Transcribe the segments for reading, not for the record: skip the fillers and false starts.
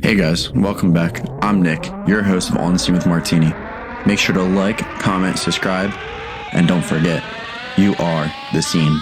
Hey guys, welcome back. I'm Nick, your host of On the Scene with Martini. Make sure to like, comment, subscribe, and don't forget, you are the scene.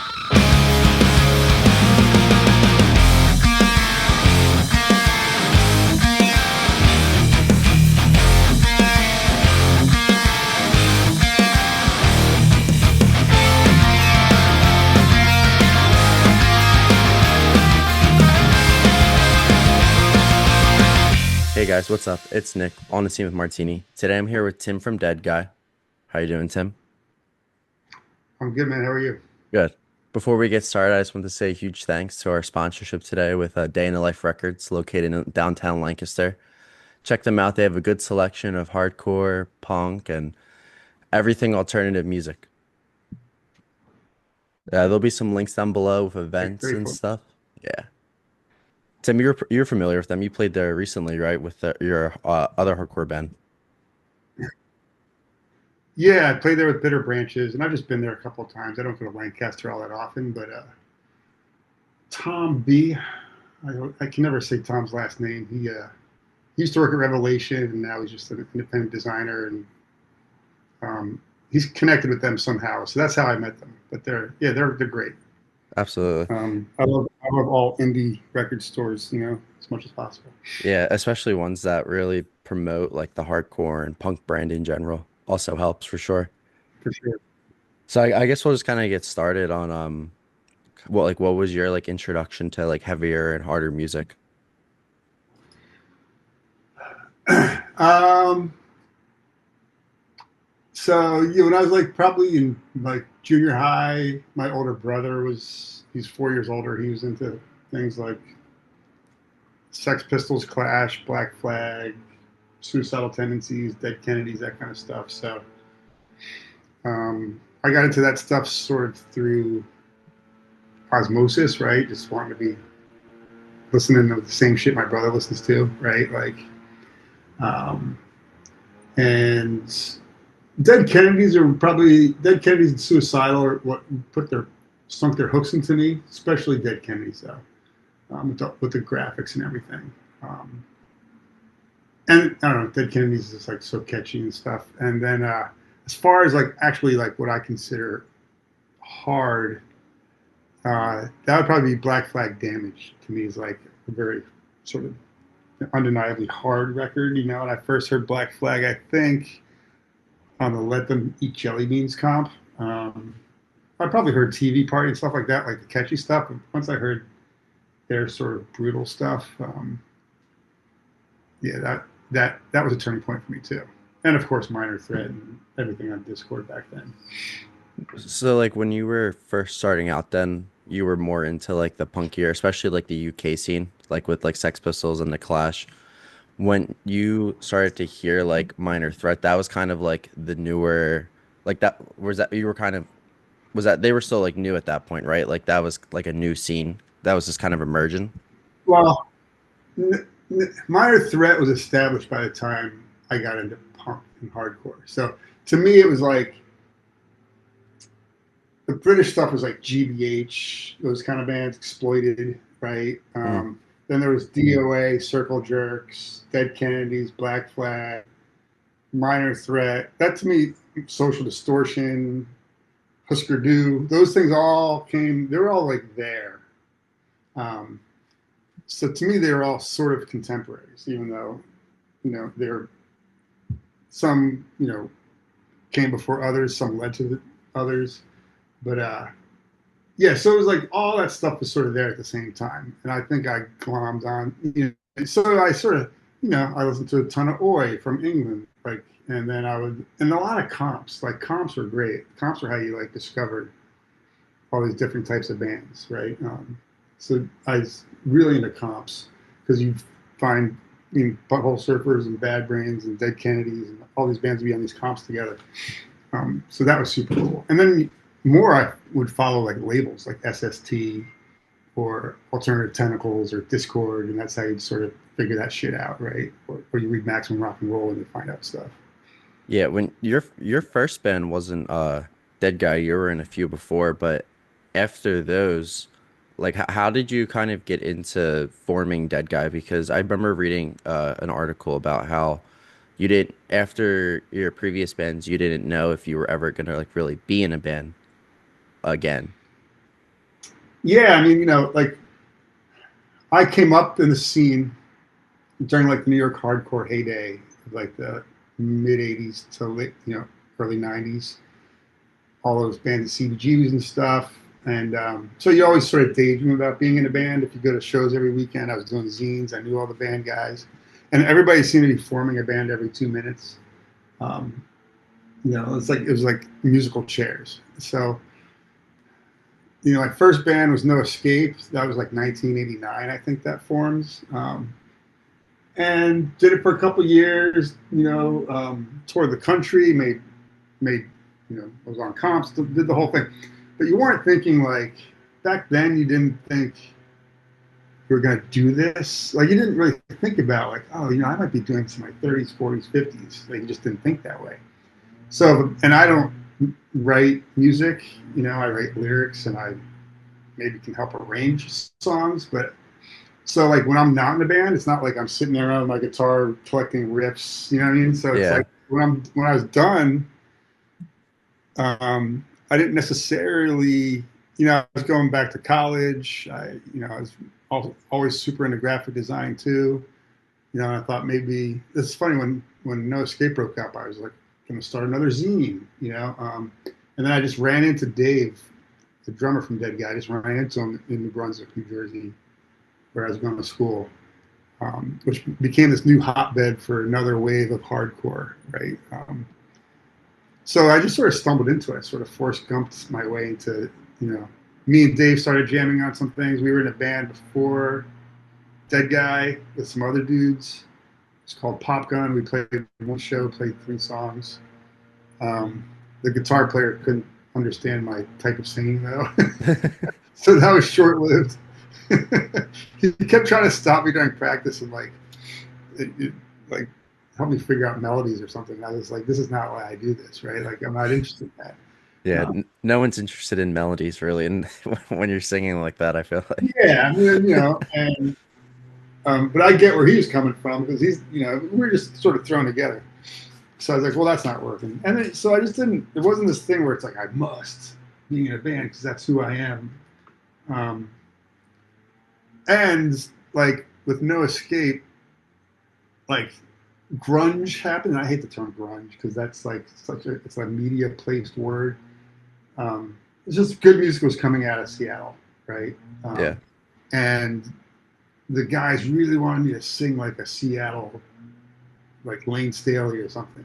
Hey guys, what's up? It's Nick, on the scene with Martini. Today I'm here with Tim from Deadguy. How you doing, Tim? I'm good, man. How are you? Good. Before we get started, I just want to say a huge thanks to our sponsorship today with Day in the Life Records, located in downtown Lancaster. Check them out. They have a good selection of hardcore, punk, and everything alternative music. There'll be some links down below with events and Grateful. stuff. Yeah. Tim, you're familiar with them. You played there recently, right? With your other hardcore band. Yeah, I played there with Bitter Branches, and I've just been there a couple of times. I don't go to Lancaster all that often, but Tom B, I can never say Tom's last name. He used to work at Revelation, and now he's just an independent designer, and he's connected with them somehow. So that's how I met them. But they're great. Absolutely. I love all indie record stores, as much as possible. Yeah, especially ones that really promote like the hardcore and punk brand in general. Also helps for sure. For sure. So I guess we'll just kind of get started on what was your like introduction to like heavier and harder music? um, So when I was like probably in like junior high, my older brother he's 4 years older. He was into things like Sex Pistols, Clash, Black Flag, Suicidal Tendencies, Dead Kennedys, that kind of stuff. So I got into that stuff sort of through osmosis, right? Just wanting to be listening to the same shit my brother listens to, right? Um, and Dead Kennedys and Suicidal are what sunk their hooks into me, especially Dead Kennedys though, with the graphics and everything. And I don't know, Dead Kennedys is like so catchy and stuff. And then as far as like actually like what I consider hard, that would probably be Black Flag Damage. To me is like a very sort of undeniably hard record. When I first heard Black Flag, I think on the Let Them Eat Jelly Beans comp. I probably heard TV Party and stuff like that, like the catchy stuff. But once I heard their sort of brutal stuff, yeah, that was a turning point for me too. And of course, Minor Threat and everything on Discord back then. So like when you were first starting out, then you were more into like the punkier, especially like the UK scene, like with like Sex Pistols and the Clash. When you started to hear like Minor Threat, that was kind of like the newer, like that was that you were kind of was that they were still like new at that point, right? Like that was like a new scene that was just kind of emerging. Well, Minor Threat was established by the time I got into punk and hardcore. So to me, it was like the British stuff was like GBH, those kind of bands, Exploited, right? Mm. Then there was DOA, Circle Jerks, Dead Kennedys, Black Flag, Minor Threat. That to me, Social Distortion, Husker Du, those things all came, they were all like there. Um, so to me, they were all sort of contemporaries, even though, they're some, came before others, some led to the others. But yeah, so it was like all that stuff was sort of there at the same time. And I think I glommed on, so I sort of, I listened to a ton of Oi from England, like, and then and a lot of comps, like comps were great. Comps are how you like discovered all these different types of bands, right? So I was really into comps because you find, Butthole Surfers and Bad Brains and Dead Kennedys and all these bands would be on these comps together. So that was super cool. And then more I would follow like labels like SST or Alternative Tentacles or Discord, and that's how you'd sort of figure that shit out, right? Or you read Maximum Rock and Roll and you find out stuff. Yeah, when your first band wasn't Dead Guy, you were in a few before, but after those, Like, how did you kind of get into forming Deadguy? Because I remember reading an article about how you didn't, after your previous bands, you didn't know if you were ever gonna like really be in a band again. Yeah, I mean, like I came up in the scene during like the New York hardcore heyday, like the mid '80s to late, early '90s. All those bands, CBGBs and stuff. And so you always sort of daydream about being in a band. If you go to shows every weekend, I was doing zines. I knew all the band guys, and everybody seemed to be forming a band every 2 minutes. Um, it was like musical chairs. So my first band was No Escape. That was like 1989, I think that forms. And did it for a couple years. Toured the country, made was on comps, did the whole thing. But you weren't thinking like back then. You didn't think you were going to do this. Like you didn't really think about like, oh, I might be doing this in my 30s, 40s, 50s. Like you just didn't think that way. So, and I don't write music. I write lyrics, and I maybe can help arrange songs. But so like when I'm not in a band, it's not like I'm sitting there on my guitar collecting riffs. You know what I mean? So it's Yeah. like when I was done, I didn't necessarily, I was going back to college. I was always super into graphic design too. And I thought maybe it's funny when No Escape broke up, I was like going to start another zine. And then I just ran into Dave, the drummer from Deadguy. I just ran into him in New Brunswick, New Jersey, where I was going to school, which became this new hotbed for another wave of hardcore, right? So I just sort of stumbled into it, sort of Forrest Gumped my way into, me and Dave started jamming on some things. We were in a band before Deadguy with some other dudes. It's called Pop Gun. We played one show, played 3 songs. Um, the guitar player couldn't understand my type of singing though, so that was short lived. He kept trying to stop me during practice and like help me figure out melodies or something. I was like, this is not why I do this, right? Like I'm not interested in that. Yeah, Um, no one's interested in melodies really, and when you're singing like that, I feel like. yeah, I mean, and but I get where he's coming from because we were just sort of thrown together. So I was like, well, that's not working. And then, so I just didn't. It wasn't this thing where it's like I must be in a band because that's who I am. Um, and like with No Escape, like grunge happened. And I hate the term grunge because that's like it's a media placed word. It's just good music was coming out of Seattle, right? Yeah. And the guys really wanted me to sing like a Seattle, like Lane Staley or something.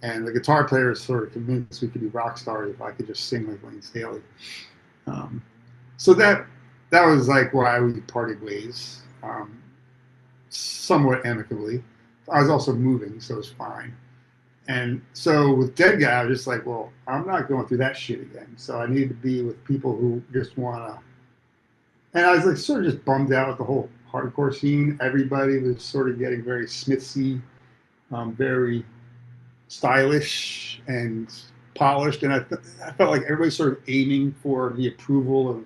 And the guitar player is sort of convinced we could be rock stars if I could just sing like Lane Staley. Um, so that was like why we parted ways, somewhat amicably. I was also moving, so it was fine. And so with Deadguy, I was just like, well, I'm not going through that shit again. So I need to be with people who just want to. And I was like, sort of just bummed out with the whole hardcore scene. Everybody was sort of getting very Smithsy, very stylish and polished. And I felt like everybody's sort of aiming for the approval of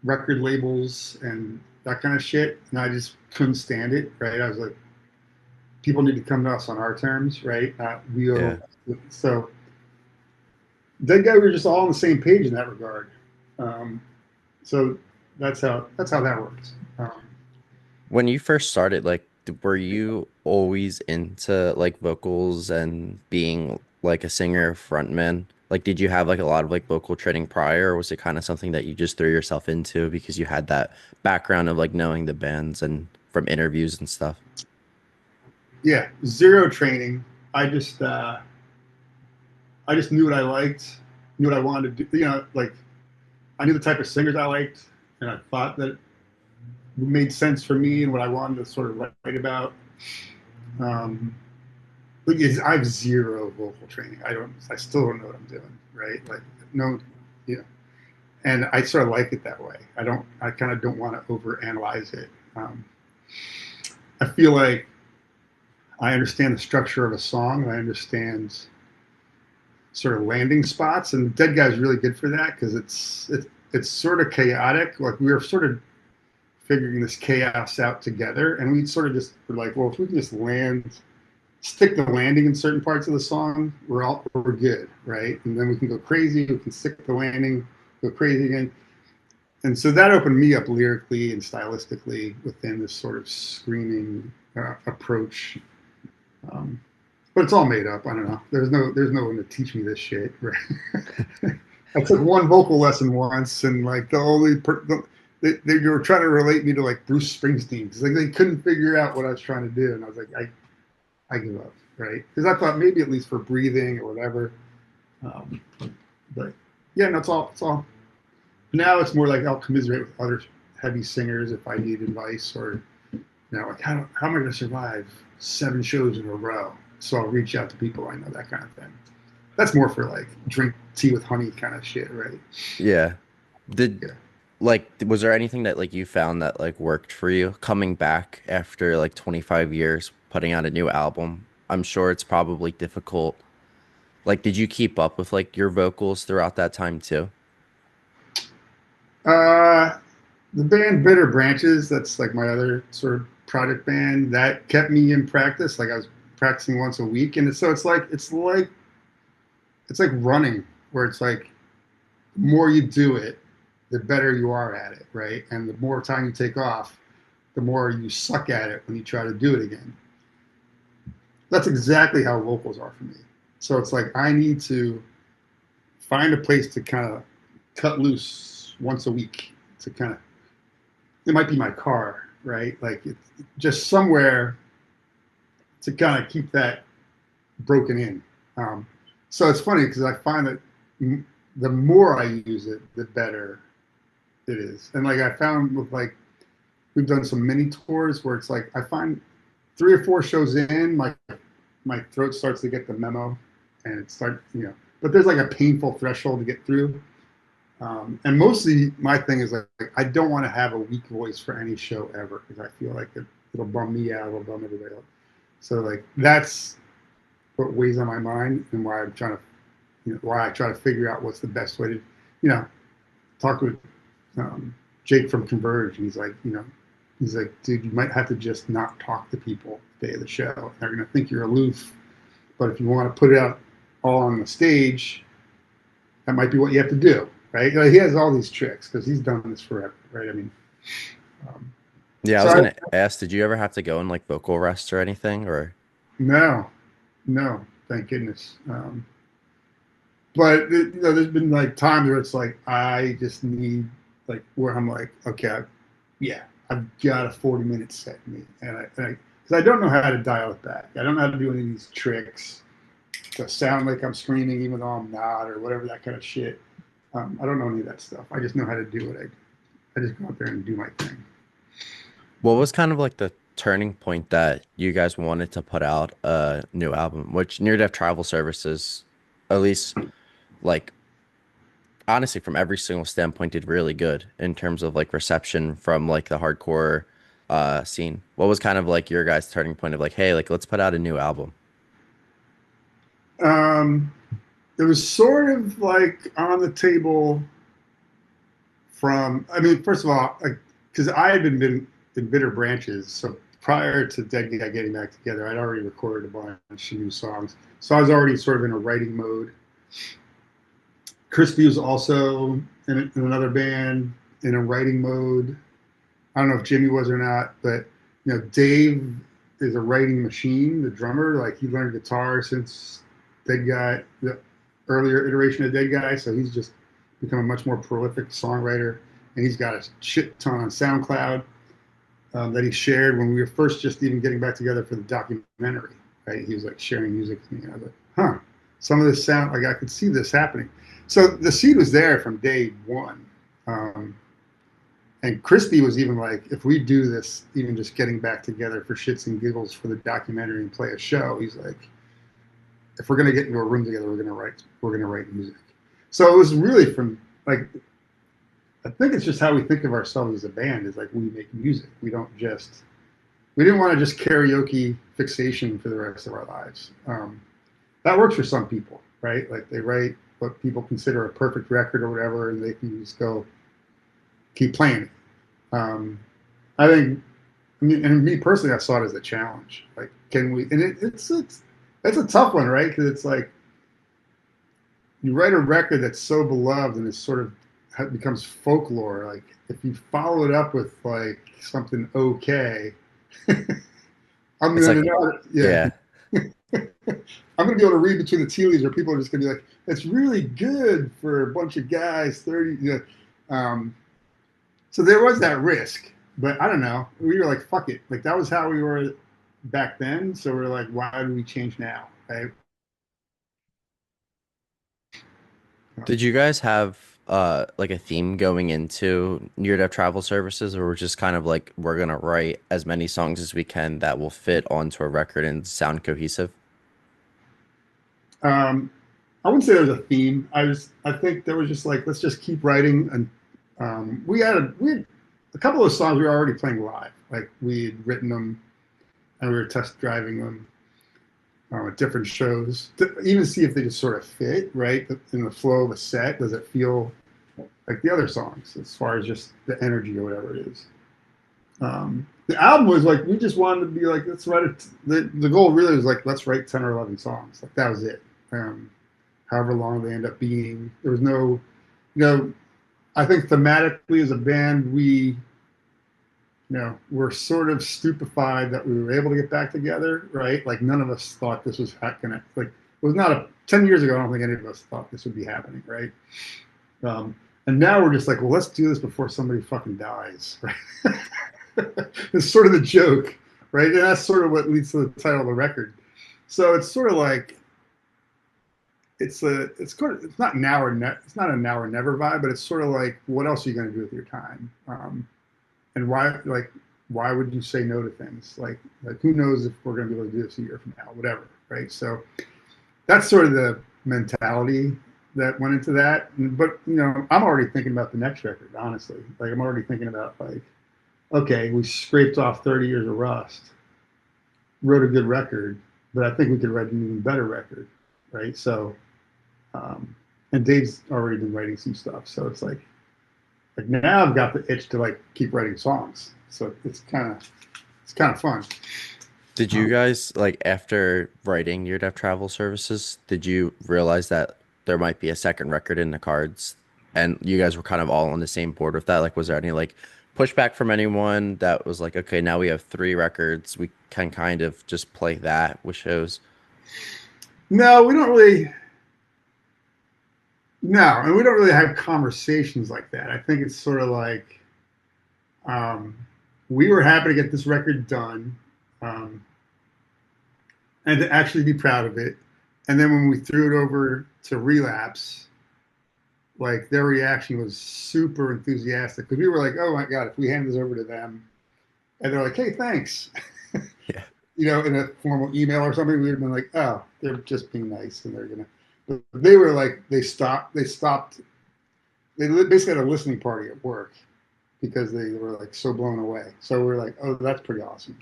record labels and that kind of shit. And I just couldn't stand it, right? I was like, people need to come to us on our terms, right? We owe. Yeah. So Deadguy, we were just all on the same page in that regard. Um, so that's how that works. When you first started, like, were you always into like vocals and being like a singer, frontman? Like, did you have like a lot of like vocal training prior, or was it kind of something that you just threw yourself into because you had that background of like knowing the bands and from interviews and stuff? Yeah, zero training. I just I just knew what I liked, knew what I wanted to do. Like I knew the type of singers I liked, and I thought that it made sense for me and what I wanted to sort of write about. Um, but I have zero vocal training. I still don't know what I'm doing, right? Like no, you know, and I sort of like it that way. I kind of don't want to overanalyze it. I feel like I understand the structure of a song, and I understand sort of landing spots, and Deadguy is really good for that because it's sort of chaotic. Like we were sort of figuring this chaos out together, and we sort of just were like, well, if we can just stick the landing in certain parts of the song, we're good, right? And then we can go crazy. We can stick the landing, go crazy again. And so that opened me up lyrically and stylistically within this sort of screaming approach. Um, but it's all made up. I don't know. There's no one to teach me this shit. Right? I took one vocal lesson once, and like they were trying to relate me to like Bruce Springsteen because like they couldn't figure out what I was trying to do, and I was like, I give up, right? Because I thought maybe at least for breathing or whatever. Um, but yeah, no, it's all. Now it's more like I'll commiserate with other heavy singers if I need advice or like how am I going to survive 7 shows in a row? So I'll reach out to people I know, that kind of thing. That's more for like drink tea with honey kind of shit, right? Yeah. Did Yeah. like was there anything that like you found that like worked for you coming back after like 25 years putting out a new album? I'm sure it's probably difficult. Like, did you keep up with like your vocals throughout that time too? Uh, the band Bitter Branches, that's like my other sort of project band, that kept me in practice. Like I was practicing once a week, and so it's like running, where it's like the more you do it, the better you are at it, right? And the more time you take off, the more you suck at it when you try to do it again. That's exactly how vocals are for me. So it's like I need to find a place to kind of cut loose once a week to kind of, it might be my car, right? Like it's just somewhere to kind of keep that broken in. Um, so it's funny because I find that the more I use it, the better it is. And like I found with like we've done some mini tours where it's like I find 3 or 4 shows in, my throat starts to get the memo, and it starts, But there's like a painful threshold to get through. And mostly my thing is like I don't want to have a weak voice for any show ever because I feel like it'll bum me out, it'll bum everybody else. So like that's what weighs on my mind and why I'm trying to, why I try to figure out what's the best way to, you know, talk with Jake from Converge. And he's like, dude, you might have to just not talk to people the day of the show. They're going to think you're aloof. But if you want to put it out all on the stage, that might be what you have to do, right? Like, he has all these tricks because he's done this forever, right? I mean, um, Yeah, I so was gonna ask, did you ever have to go in like vocal rest or anything, or no, no, thank goodness. But there's been like times where it's like I just need like where I'm like, okay, yeah, I've got a 40-minute set in me, and because I don't know how to dial it back. I don't know how to do any of these tricks to sound like I'm screaming even though I'm not, or whatever that kind of shit. I don't know any of that stuff. I just know how to do it. I just go out there and do my thing. what was kind of like the turning point that you guys wanted to put out a new album, which Near Death Travel Services, at least like honestly from every single standpoint did really good in terms of like reception from like the hardcore scene. What was kind of like your guys' turning point of like, hey, like let's put out a new album? Um, it was sort of like on the table I mean, first of all, because I had been in Bitter Branches, so prior to Deadguy getting back together, I'd already recorded a bunch of new songs. So I was already sort of in a writing mode. Crispy was also in another band in a writing mode. I don't know if Jimmy was or not, but Dave is a writing machine. The drummer, like he learned guitar since Deadguy, the earlier iteration of Deadguy, so he's just become a much more prolific songwriter, and he's got a shit ton on SoundCloud that he shared when we were first just even getting back together for the documentary. Right, he was like sharing music with me, and I was like, huh, some of this sound like I could see this happening. So the seed was there from day one. And Christy was even like, if we do this, even just getting back together for shits and giggles for the documentary and play a show, he's like, if we're gonna get into a room together, we're gonna write music. So it was really from like, I think it's just how we think of ourselves as a band is like we make music. We didn't want to just karaoke fixation for the rest of our lives. That works for some people, right? Like they write what people consider a perfect record or whatever, and they can just go keep playing it. I think, I mean, and me personally, I saw it as a challenge. Like, can we? And it's a tough one, right? Because it's like you write a record that's so beloved and it's sort of becomes folklore. Like, if you follow it up with like something okay, I'm It's going to like, know. Yeah, yeah. I'm going to be able to read between the tea leaves, or people are just going to be like, "It's really good for a bunch of guys 30." You know, so there was that risk, but I don't know. We were like, "Fuck it!" Like that was how we were back then. So we're like, "Why do we change now?" Right? Did you guys have like a theme going into near death travel services, or we're just kind of like we're gonna write as many songs as we can that will fit onto a record and sound cohesive? Um, I wouldn't say there was a theme. I think there was just like, let's just keep writing, and we had a couple of songs we were already playing live. Like we had written them and we were test driving them at different shows to even see if they just sort of fit right in the flow of a set. Does it feel like the other songs as far as just the energy or whatever it is? The album was like we just wanted to be like let's write it. The goal really was like let's write 10 or 11 songs. Like that was it. However long they end up being, there was no, I think thematically as a band we we're sort of stupefied that we were able to get back together, right? Like none of us thought this was gonna like it was not a 10 years ago. I don't think any of us thought this would be happening, right? Um, and now we're just like, well, let's do this before somebody fucking dies, right? It's sort of the joke, right? And that's sort of what leads to the title of the record. So it's sort of like it's not it's not a now or never vibe, but it's sort of like what else are you going to do with your time? And why would you say no to things like who knows if we're going to be able to do this a year from now, whatever, right? So that's sort of the mentality that went into that. But I'm already thinking about the next record, honestly. Like I'm already thinking about like, okay, we scraped off 30 years of rust, wrote a good record, but I think we could write an even better record, right? So, and Dave's already been writing some stuff, so it's like now I've got the itch to like keep writing songs. So it's kind of fun. Did you Um, guys like after writing near death travel services, did you realize that there might be a second record in the cards, and you guys were kind of all on the same board with that? Like, was there any like pushback from anyone that was like, okay, now we have three records, we can kind of just play that with shows? no, we don't really. No, and we don't really have conversations like that. I think it's sort of like um, we were happy to get this record done um, and to actually be proud of it. And then when we threw it over to Relapse, like their reaction was super enthusiastic because we were like, "Oh my god!" If we hand this over to them, and they're like, "Hey, thanks," Yeah. in a formal email or something, we'd have been like, "Oh, they're just being nice," and they're gonna. But they were like, they stopped. They stopped. They basically had a listening party at work because they were like so blown away. So we're like, "Oh, that's pretty awesome."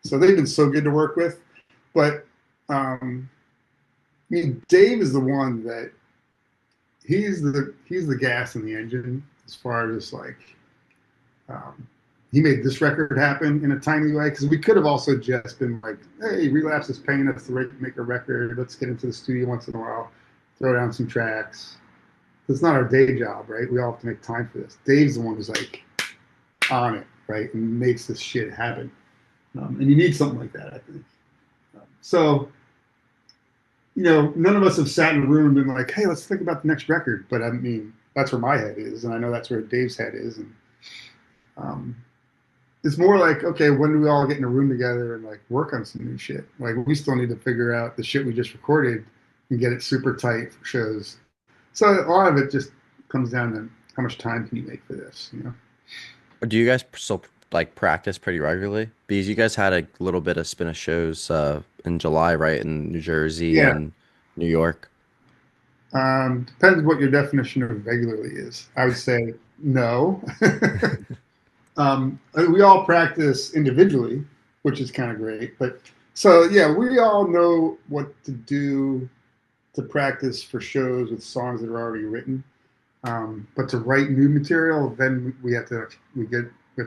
So they've been so good to work with, but I mean, Dave is the one that he's the gas in the engine as far as like um, he made this record happen in a timely way because we could have also just been like, hey, Relapse is paying us to make a record. Let's get into the studio once in a while, throw down some tracks. It's not our day job, right? We all have to make time for this. Dave's the one who's like on it, right, and makes this shit happen. And you need something like that, I think. So none of us have sat in a room and been like, hey, let's think about the next record. But I mean, that's where my head is, and I know that's where Dave's head is. And um, it's more like, okay, when do we all get in a room together and like work on some new shit? Like we still need to figure out the shit we just recorded and get it super tight for shows. So a lot of it just comes down to how much time can you make for this. Do you guys still like practice pretty regularly? Because you guys had a little bit of spin of shows in July, right, in New Jersey Yeah. and New York. Depends what your definition of regularly is. I would say no. We all practice individually, which is kind of great. But so yeah, we all know what to do to practice for shows with songs that are already written. But to write new material, then we have to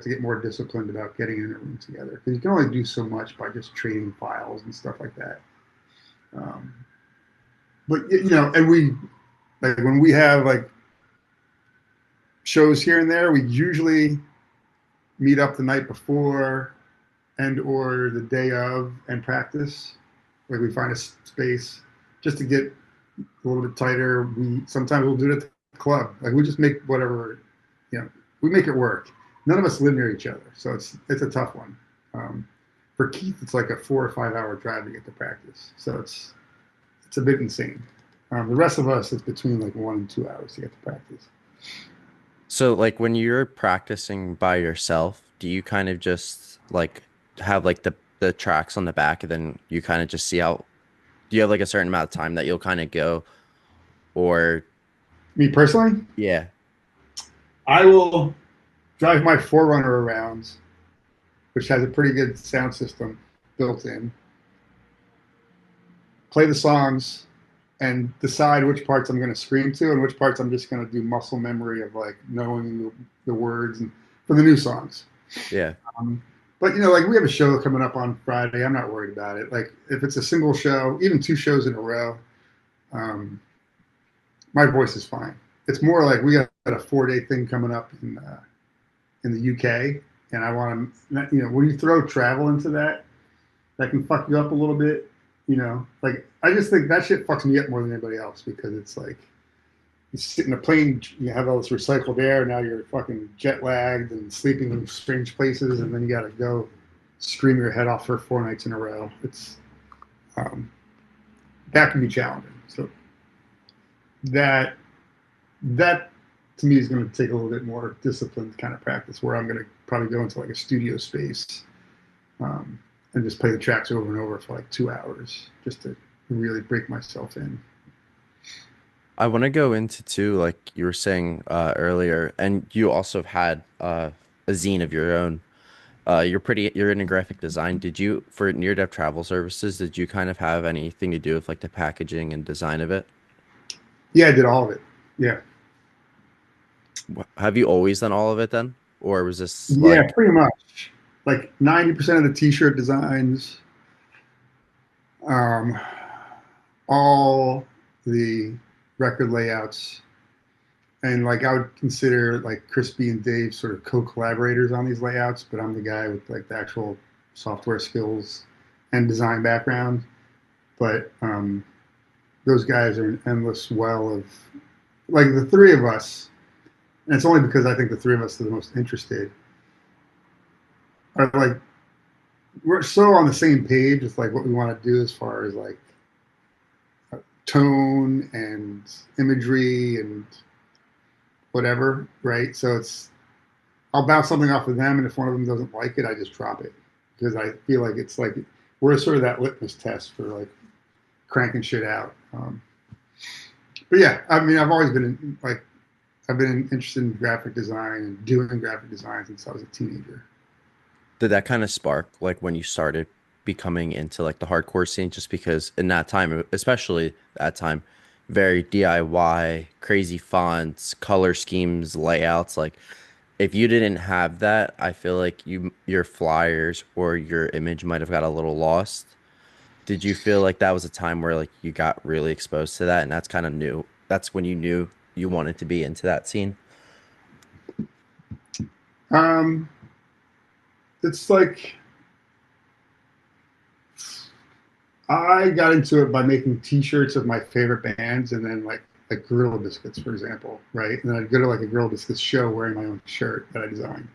get more disciplined about getting in a room together because you can only do so much by just trading files and stuff like that. Um, but and we like when we have like shows here and there, we usually meet up the night before and or the day of and practice. Like we find a space just to get a little bit tighter. We sometimes we'll do it at the club. Like we just make whatever, you know, we make it work. None of us live near each other, so it's a tough one. For Keith, it's like a 4 or 5 hour drive to get to practice, so it's a bit insane. The rest of us, it's between like 1 and 2 hours to get to practice. So like when you're practicing by yourself, do you kind of just like have like the tracks on the back and then you kind of just see how do you have like a certain amount of time that you'll kind of go or Me personally, yeah. I will drive my Forerunner around, which has a pretty good sound system built in, play the songs, and decide which parts I'm going to scream to and which parts I'm just going to do muscle memory of like knowing the words and for the new songs. Yeah. Um, but like we have a show coming up on Friday. I'm not worried about it. Like if it's a single show, even 2 shows in a row, um, my voice is fine. It's more like we got a 4 day thing coming up in the UK, and I want to, when you throw travel into that, that can fuck you up a little bit. Like I just think that shit fucks me up more than anybody else because it's like you sit in a plane, you have all this recycled air, now you're fucking jet lagged and sleeping in strange places, and then you got to go scream your head off for 4 nights in a row. Um, that can be challenging. So that that to me is going to take a little bit more disciplined kind of practice, where I'm going to probably go into like a studio space um, and just play the tracks over and over for like 2 hours just to really break myself in. I want to go into too, like you were saying earlier, and you also had a zine of your own. You're in graphic design. Did you, for near death travel services, did you kind of have anything to do with like the packaging and design of it? Yeah, I did all of it. Yeah, Have you always done all of it then? Or was this yeah, like, pretty much. Like 90% of the T-shirt designs, um, all the record layouts, and like I would consider like Crispy and Dave sort of co-collaborators on these layouts, but I'm the guy with like the actual software skills and design background. But those guys are an endless well of like the three of us, and it's only because I think the three of us are the most interested. Are like we're so on the same page with like what we want to do as far as like tone and imagery and whatever, right? So I'll bounce something off of them, and if one of them doesn't like it, I just drop it because I feel like it's like we're sort of that litmus test for like cranking shit out. But yeah, I mean, I've been interested in graphic design and doing graphic design since I was a teenager. did that kind of spark like when you started becoming into like the hardcore scene? Just because in that time, especially that time, very DIY, crazy fonts, color schemes, layouts, like if you didn't have that, I feel like your flyers or your image might have got a little lost. Did you feel like that was a time where like you got really exposed to that and that's kind of new? That's when you knew you wanted to be into that scene? Um, it's like I got into it by making T-shirts of my favorite bands, and then like Gorilla Biscuits, for example, right? And then I'd go to like a Gorilla Biscuits show wearing my own shirt that I designed,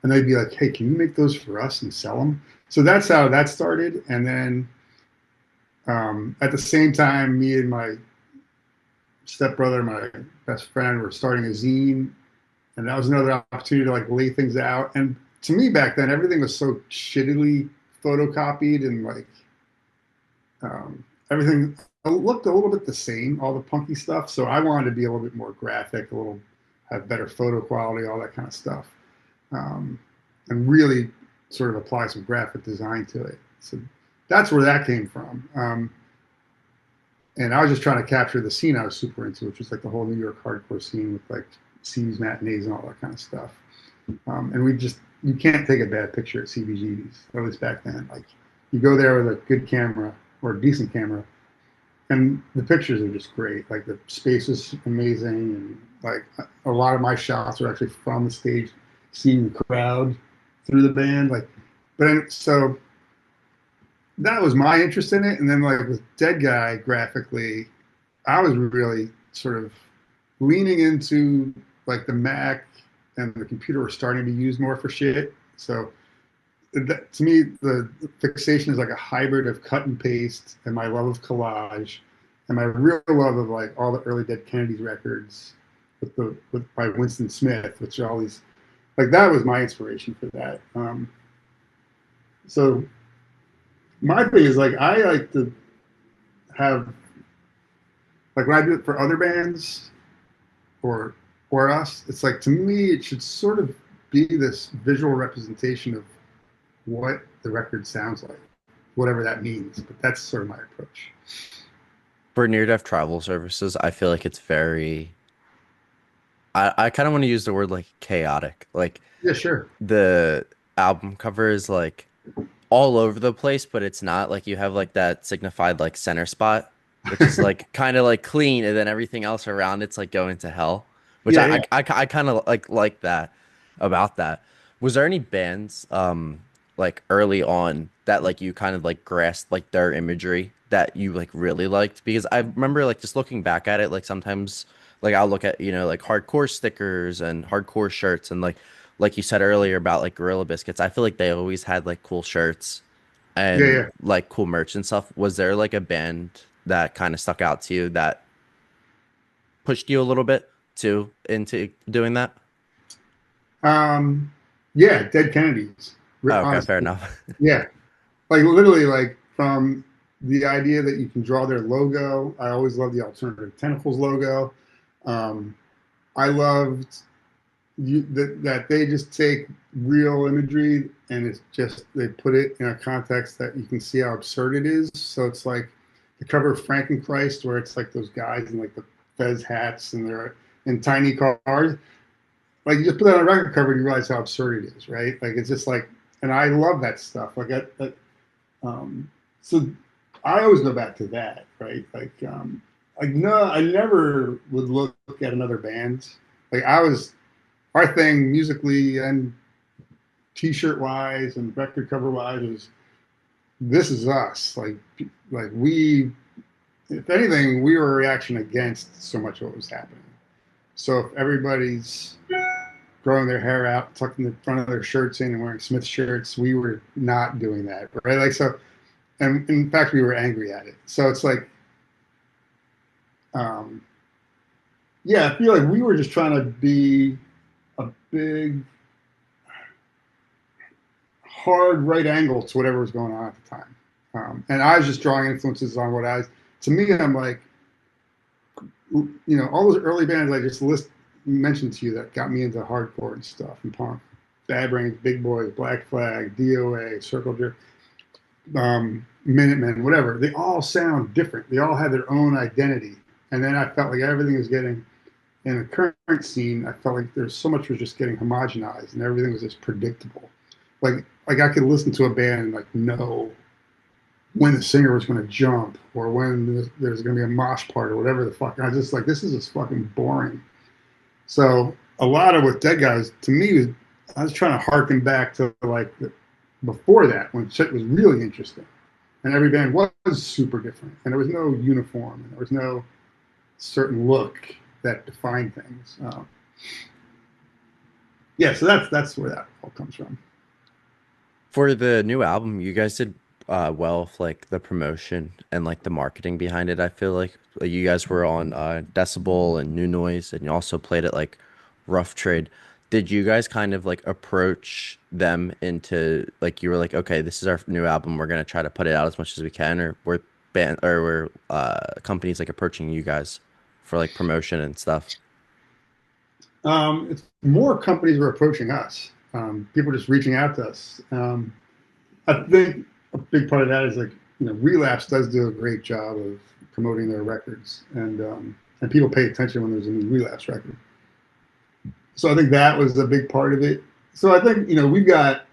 and they'd be like, "Hey, can you make those for us and sell them?" So that's how that started. And then at the same time, me and my stepbrother, my best friend, were starting a zine, and that was another opportunity to like lay things out. And to me back then, everything was so shittily photocopied and like everything looked a little bit the same, all the punky stuff. So I wanted to be a little bit more graphic, a little have better photo quality, all that kind of stuff, um, and really sort of apply some graphic design to it. So that's where that came from. And I was just trying to capture the scene I was super into, which was like the whole New York hardcore scene with like C's matinees and all that kind of stuff. And we just you can't take a bad picture at CBGB's, at least back then. Like you go there with a good camera or a decent camera, and the pictures are just great. Like the space is amazing, and like a lot of my shots are actually from the stage, seeing the crowd through the band. Like, so that was my interest in it. And then like with Deadguy graphically, I was really sort of leaning into like the Mac and the computer were starting to use more for shit. So that, to me, the fixation is like a hybrid of cut and paste and my love of collage and my real love of like all the early Dead Kennedys records by Winston Smith, which are all these like that was my inspiration for that. So my thing is like I like to have like when I do it for other bands or us, it's like to me it should sort of be this visual representation of what the record sounds like, whatever that means. But that's sort of my approach. For near death travel services, I feel like it's very I kind of want to use the word like chaotic. Like Yeah, sure. the album cover is like all over the place, but it's not like you have like that signified like center spot, which is like kind of like clean, and then everything else around it's like going to hell, which Yeah, yeah. I kind of like that about that. Was there any bands like early on that like you kind of like grasped like their imagery that you like really liked? Because I remember like just looking back at it, like sometimes like I'll look at like hardcore stickers and hardcore shirts and like you said earlier about like Gorilla Biscuits, I feel like they always had like cool shirts Yeah, and yeah. like cool merch and stuff. Was there like a band that kind of stuck out to you that pushed you a little bit to into doing that? Um, yeah, Dead Kennedys. Oh, okay, fair Honestly, enough. yeah. Like literally, like from the idea that you can draw their logo. I always love the Alternative Tentacles logo. Um, I loved that they just take real imagery and it's just they put it in a context that you can see how absurd it is. So it's like the cover of Frankenchrist, where it's like those guys in like the fez hats and they're in tiny cars. Like you just put that on a record cover and you realize how absurd it is, right? Like it's just like, and I love that stuff. Um, so I always go back to that, right? Like no, I never would look at another band. Like I was our thing musically and t-shirt wise and record cover wise was this is us. Like we, if anything, we were a reaction against so much of what was happening. So if everybody's growing their hair out, tucking the front of their shirts in, and wearing Smith shirts, we were not doing that, right? Like so, and in fact, we were angry at it. So it's like, um, yeah, I feel like we were just trying to be a big hard right angle to whatever was going on at the time. And I was just drawing influences on what I was. To me, I'm like, all those early bands I just mentioned to you that got me into hardcore and stuff and punk. Bad Brains, Big Boys, Black Flag, DOA, Circle Jerk, Minutemen, whatever. They all sound different. They all have their own identity. And then I felt like everything was getting, in the current scene, I felt like there's so much was just getting homogenized and everything was just predictable. Like I could listen to a band and like know when the singer was going to jump or when there's going to be a mosh part or whatever the fuck. I was just like, this is just fucking boring. So a lot of what Deadguy to me was, I was trying to harken back to like before that when shit was really interesting, and every band was super different, and there was no uniform, and there was no certain look that defined things. Yeah, so that's where that all comes from. For the new album, you guys did well with like the promotion and like the marketing behind it. I feel like you guys were on Decibel and New Noise, and you also played at like Rough Trade. Did you guys kind of like approach them into like you were like, okay, this is our new album, we're gonna try to put it out as much as we can, or were companies like approaching you guys for like promotion and stuff? It's more companies were approaching us. People just reaching out to us. I think a big part of that is like Relapse does do a great job of promoting their records, and people pay attention when there's a new Relapse record. So I think that was a big part of it. So I think we've got.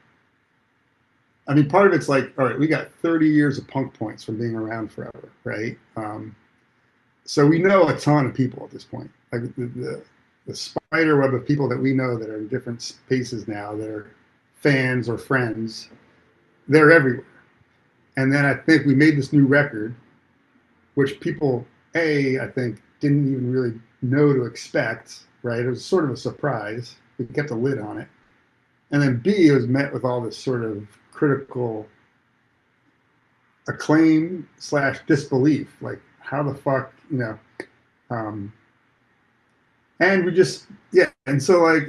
I mean, part of it's like, all right, we got 30 years of punk points from being around forever, right? So we know a ton of people at this point. Like the spider web of people that we know that are in different spaces now that are fans or friends, they're everywhere. And then I think we made this new record, which people, I think, didn't even really know to expect, right? It was sort of a surprise. We kept a lid on it. And then B, it was met with all this sort of critical acclaim slash disbelief. Like, how the fuck, um, and we just, yeah. And so,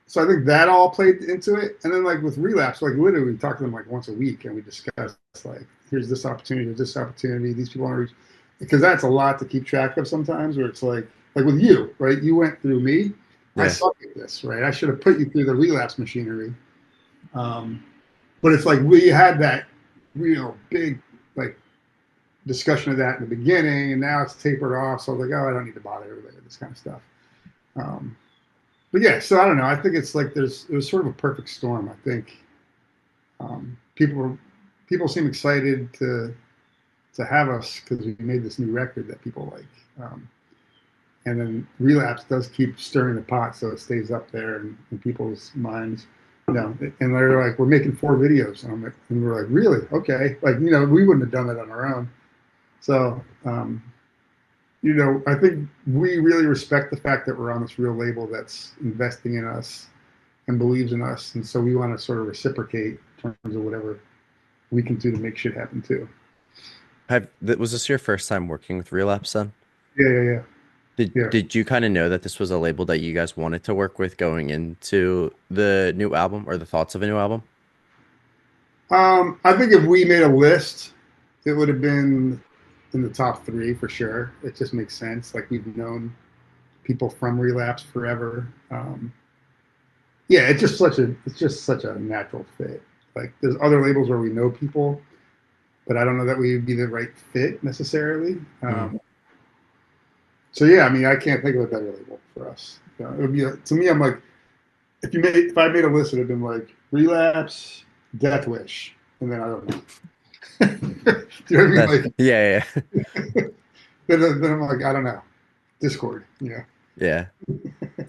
so I think that all played into it. And then, like, with Relapse, like, literally, we talk to them like once a week and we discuss, like, here's this opportunity, here's this opportunity, these people want to reach, because that's a lot to keep track of sometimes, where it's like with you, right? You went through me. I Yeah. suck at this, right? I should have put you through the Relapse machinery. Um, but it's like we had that big like discussion of that in the beginning, and now it's tapered off. So I was like, oh, I don't need to bother everybody with this kind of stuff. Um, but yeah, so I don't know. I think it's like it was sort of a perfect storm. I think people seem excited to have us because we made this new record that people like. And then Relapse does keep stirring the pot, so it stays up there in people's minds. And they're like, we're making 4 videos, and we're like, really? Okay, like we wouldn't have done it on our own. So I think we really respect the fact that we're on this real label that's investing in us and believes in us, and so we want to sort of reciprocate in terms of whatever we can do to make shit happen too. Was this your first time working with Relapse then? Yeah, yeah, yeah, yeah. Did you kind of know that this was a label that you guys wanted to work with going into the new album or the thoughts of a new album? I think if we made a list, it would have been in the top 3 for sure. It just makes sense. Like we've known people from Relapse forever. Yeah, it's just such a natural fit. Like there's other labels where we know people, but I don't know that we would be the right fit necessarily. Mm. So yeah, I mean, I can't think of a better label for us. It would be to me. I'm like, if I made a list, it would have been like Relapse, Death Wish, and then I don't know. Do you know what I mean? That Like, yeah, yeah. then I'm like, I don't know, Discord. Yeah.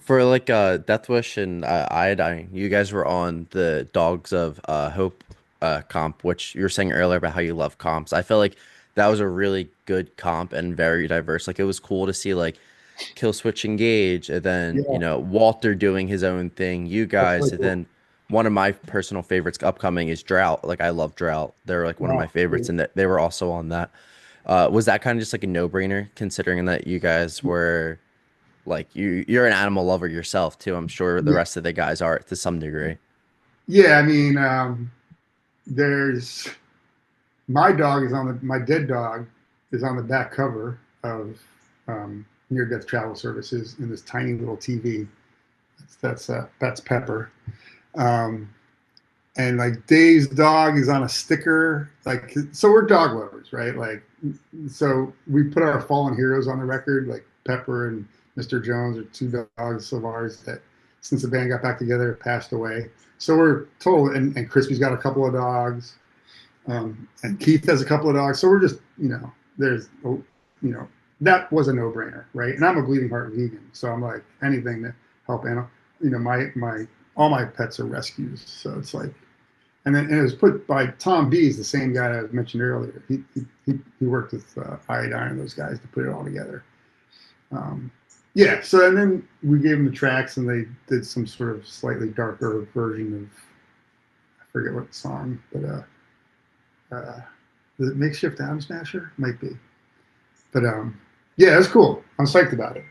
For like Death Wish and Iodine, you guys were on the Dogs of Hope comp, which you were saying earlier about how you love comps. I feel like that was a really good comp and very diverse. Like it was cool to see like Kill Switch Engage and then, Yeah, Walter doing his own thing, you that's guys, really and cool. then one of my personal favorites upcoming is Drought. Like I love Drought. They're like one of Yeah, my favorites and that they were also on that. Was that kind of just like a no-brainer considering that you guys were like you're an animal lover yourself too. I'm sure the yeah, rest of the guys are to some degree. yeah. I mean, there's my dead dog is on the back cover of Near Death Travel Services in this tiny little TV. That's Pepper. Um, and like Dave's dog is on a sticker. Like, so we're dog lovers, right? Like, so we put our fallen heroes on the record. Like Pepper and Mr. Jones are 2 dogs of ours that, since the band got back together, passed away. So we're total. And Crispy's got a couple of dogs, and Keith has a couple of dogs. So we're just, there's, that was a no-brainer, right? And I'm a bleeding heart vegan, so I'm like anything to help animal. My all my pets are rescues, so it's like, and it was put by Tom Bees, the same guy I mentioned earlier. He worked with Iodine and those guys to put it all together. Um, yeah, so and then we gave them the tracks, and they did some sort of slightly darker version of, I forget what song, but the Makeshift Down Smasher might be. But yeah, it's cool. I'm psyched about it.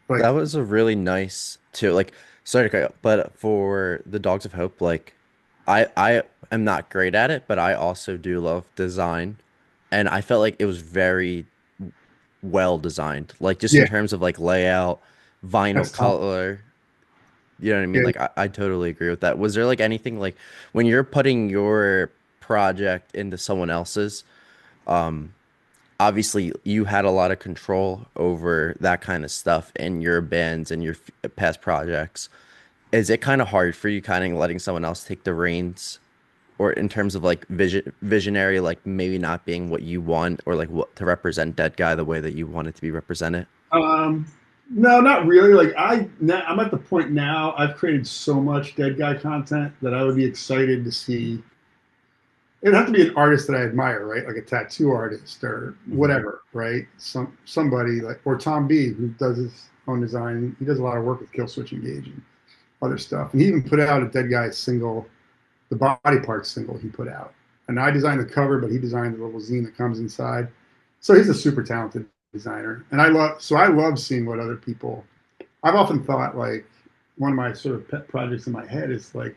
That Like, was a really nice too. Like, sorry to cut you off, but for the Dogs of Hope, like, I am not great at it, but I also do love design, and I felt like it was very well designed. Like, just in yeah, terms of like layout, vinyl that's Tom. color. You know what I mean? Yeah, Like, I totally agree with that. Was there like anything like when you're putting your project into someone else's? obviously you had a lot of control over that kind of stuff in your bands and your past projects. Is it kind of hard for you kind of letting someone else take the reins or in terms of like visionary, like maybe not being what you want or like what to represent Dead Guy the way that you want it to be represented? Um, no, not really. Like I'm at the point now. I've created so much Dead Guy content that I would be excited to see. It'd have to be an artist that I admire, right? Like a tattoo artist or Hmm. whatever, right? Somebody like or Tom B, who does his own design. He does a lot of work with Kill Switch Engage and other stuff. And he even put out a Dead Guy single, the body parts single he put out. And I designed the cover, but he designed the little zine that comes inside. So he's a super talented designer. And I love seeing what other people. I've often thought like one of my sort of pet projects in my head is like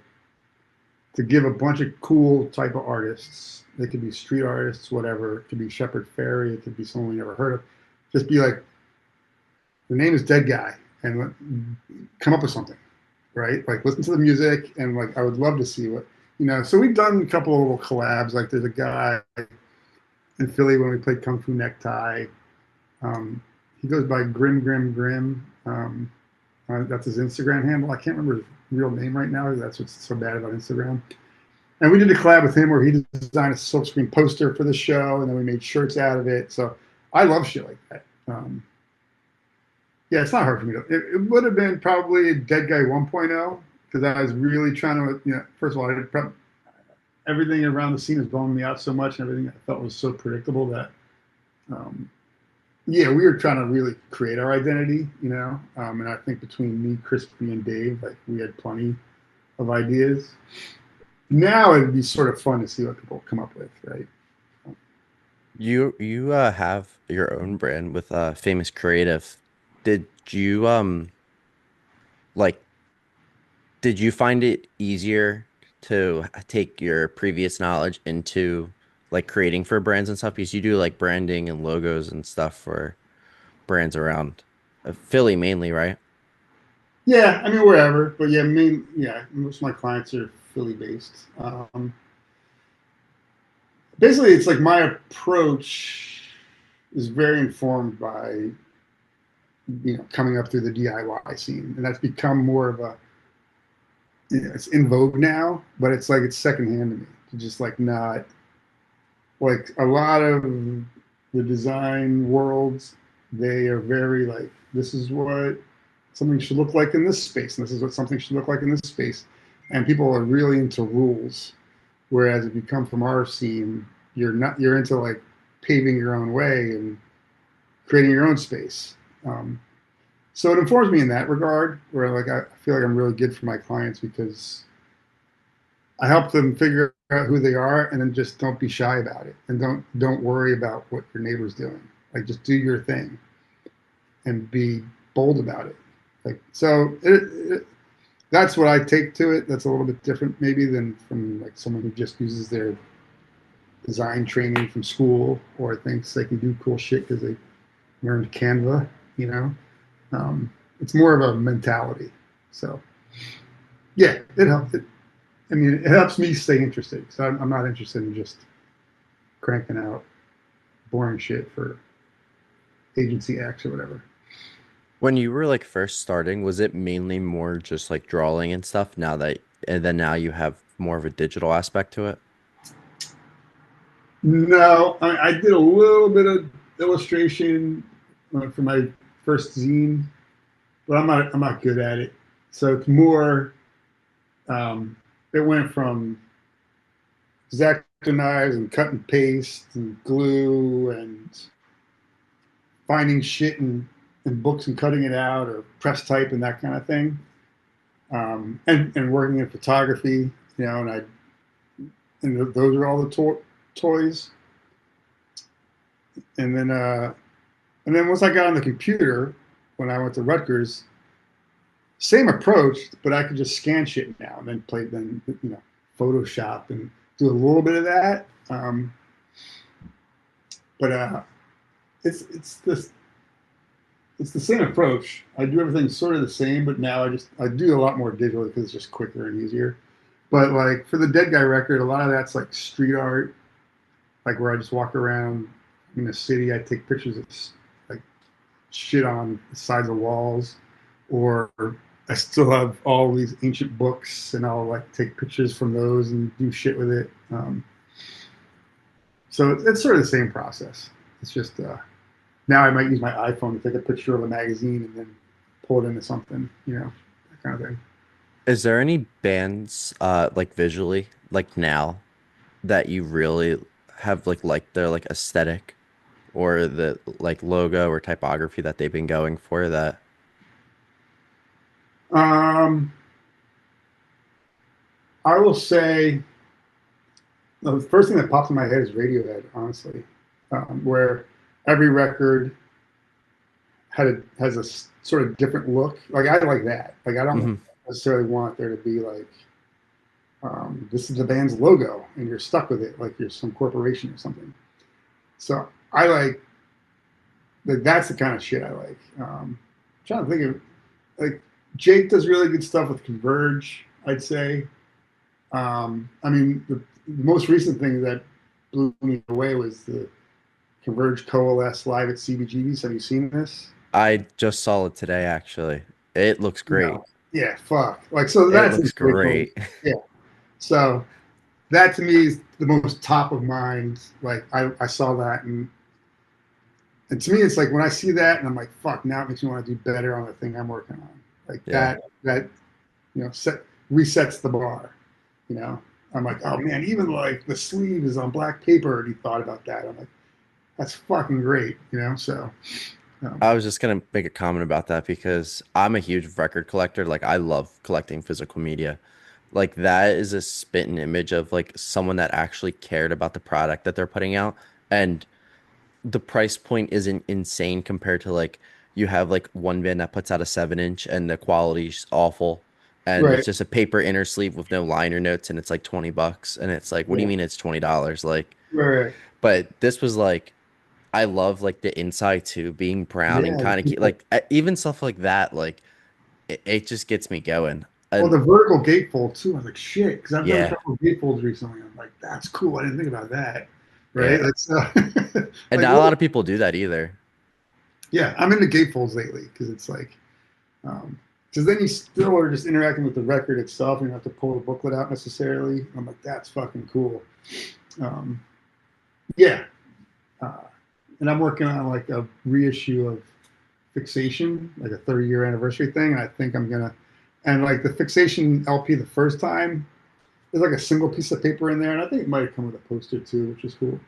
to give a bunch of cool type of artists. They could be street artists, whatever. It could be Shepard Fairey. It could be someone you never heard of. Just be like, the name is Dead Guy, and come up with something, right? Like listen to the music, and like I would love to see what you know. So we've done a couple of little collabs. Like there's a guy in Philly when we played Kung Fu Necktie. Um, he goes by Grim Grim Grim. That's his Instagram handle. I can't remember his real name right now. That's what's so bad about Instagram. And we did a collab with him where he designed a silkscreen poster for the show, and then we made shirts out of it. So I love shit like that. Yeah, it's not hard for me to. It would have been probably Dead Guy 1.0 because I was really trying to, first of all, everything around the scene is blowing me out so much, and everything I felt was so predictable that, um, yeah, we were trying to really create our identity, and I think between me, Crispy, and Dave, like we had plenty of ideas. Now it'd be sort of fun to see what people come up with, right? You have your own brand with Famous Creative. Did you like did you find it easier to take your previous knowledge into like creating for brands and stuff? Because you do like branding and logos and stuff for brands around Philly mainly, right? Yeah, I mean wherever, but yeah, most of my clients are Philly based. Basically, it's like my approach is very informed by coming up through the DIY scene, and that's become more of a it's in vogue now, but it's like it's secondhand to me to just like not like a lot of the design worlds. They are very like this is what something should look like in this space, and this is what something should look like in this space, and people are really into rules. Whereas if you come from our scene, you're into like paving your own way and creating your own space. So it informs me in that regard, where like I feel like I'm really good for my clients because I help them figure out who they are, and then just don't be shy about it, and don't worry about what your neighbor's doing. Like just do your thing and be bold about it. Like so, that's what I take to it. That's a little bit different maybe than from like someone who just uses their design training from school or thinks they can do cool shit because they learned Canva. You know, it's more of a mentality. So yeah, it helps. I mean, it helps me stay interested. So I'm not interested in just cranking out boring shit for agency X or whatever. When you were like first starting, was it mainly more just like drawing and stuff now that and then now you have more of a digital aspect to it? No, I did a little bit of illustration for my first zine, but I'm not good at it. So it's more. Um, it went from X-Acto knives and cut and paste and glue and finding shit in books and cutting it out or press type and that kind of thing. And working in photography, and those are all the toys. And then once I got on the computer when I went to Rutgers, same approach, but I could just scan shit now and then Photoshop and do a little bit of that. But it's this it's the same approach. I do everything sort of the same, but now I do a lot more digitally because it's just quicker and easier. But like for the Dead Guy record, a lot of that's like street art, like where I just walk around in the city, I take pictures of like shit on the sides of walls, or I still have all these ancient books, and I'll like take pictures from those and do shit with it. So it's sort of the same process. It's just now I might use my iPhone to take a picture of a magazine and then pull it into something, that kind of thing. Is there any bands like visually like now that you really have like their like aesthetic or the like logo or typography that they've been going for that Um, I will say the first thing that pops in my head is Radiohead, honestly, where every record has a sort of different look. Like I like that. Like I don't hmm necessarily want there to be like this is the band's logo and you're stuck with it like you're some corporation or something. So I like that's the kind of shit I like. I'm trying to think of like Jake does really good stuff with Converge. I'd say. I mean, the most recent thing that blew me away was the Converge Coalesce live at CBGB's. Have you seen this? I just saw it today actually. It looks great. No. Yeah, fuck. Like, so It that's looks really cool. great. Yeah. So that to me is the most top of mind. Like, I saw that, and to me, it's like when I see that, and I'm like, fuck, now it makes me want to do better on the thing I'm working on. Like Yeah. that, resets the bar. You know, I'm like, oh man, even like the sleeve is on black paper, and he thought about that. I'm like, that's fucking great. So um, I was just gonna make a comment about that because I'm a huge record collector. Like I love collecting physical media. Like that is a spitting image of like someone that actually cared about the product that they're putting out. And the price point isn't insane compared to like you have like one band that puts out a 7 inch and the quality's awful. And it's right, just a paper inner sleeve with no liner notes and it's like $20. And it's like, what do you yeah, mean it's $20? Like, right, but this was like I love like the inside too, being brown and yeah. kind of keep like even stuff like that, like it just gets me going. Well, And the vertical gatefold too. I was like, shit, because I've done a yeah, couple of gatefolds recently. I'm like, that's cool. I didn't think about that. Right? yeah. That's And like, not a lot whoa. of people do that either. Yeah, I'm into gatefolds lately because it's like, um, because then you still are just interacting with the record itself. You don't have to pull the booklet out necessarily. I'm like, that's fucking cool. Um, yeah, uh, and I'm working on like a reissue of Fixation, like a 30-year anniversary thing. And I think I'm gonna, and like the Fixation LP the first time, there's like a single piece of paper in there, and I think it might have come with a poster too, which is cool.